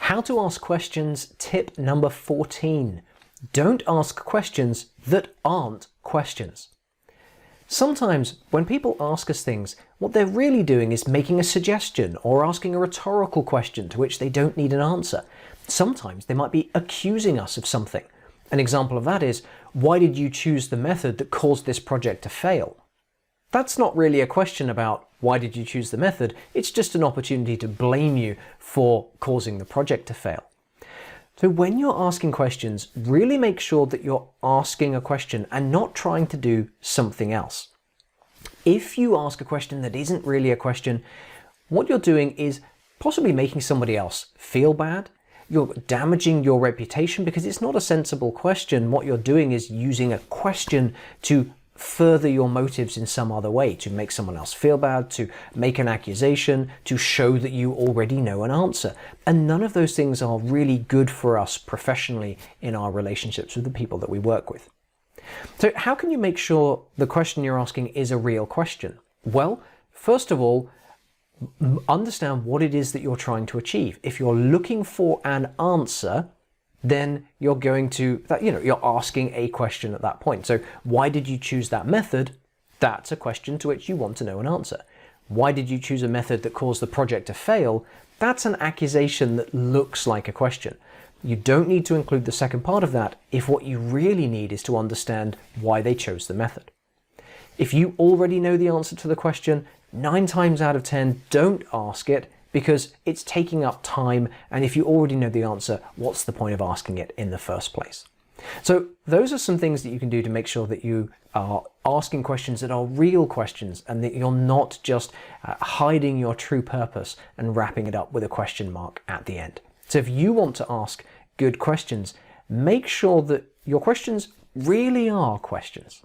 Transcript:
How to ask questions, tip number 14. Don't ask questions that aren't questions. Sometimes when people ask us things, what they're really doing is making a suggestion or asking a rhetorical question to which they don't need an answer. Sometimes they might be accusing us of something. An example of that is, why did you choose the method that caused this project to fail? That's not really a question about why did you choose the method, it's just an opportunity to blame you for causing the project to fail. So when you're asking questions, really make sure that you're asking a question and not trying to do something else. If you ask a question that isn't really a question, what you're doing is possibly making somebody else feel bad. You're damaging your reputation because it's not a sensible question. What you're doing is using a question to further your motives in some other way, to make someone else feel bad, to make an accusation, to show that you already know an answer. And none of those things are really good for us professionally in our relationships with the people that we work with. So how can you make sure the question you're asking is a real question? Well, first of all, understand what it is that you're trying to achieve. If you're looking for an answer, then you're asking a question at that point. So why did you choose that method? That's a question to which you want to know an answer. Why did you choose a method that caused the project to fail? That's an accusation that looks like a question. You don't need to include the second part of that if what you really need is to understand why they chose the method. If you already know the answer to the question, 9 times out of 10, don't ask it, because it's taking up time, and if you already know the answer, what's the point of asking it in the first place? So those are some things that you can do to make sure that you are asking questions that are real questions and that you're not just hiding your true purpose and wrapping it up with a question mark at the end. So if you want to ask good questions, make sure that your questions really are questions.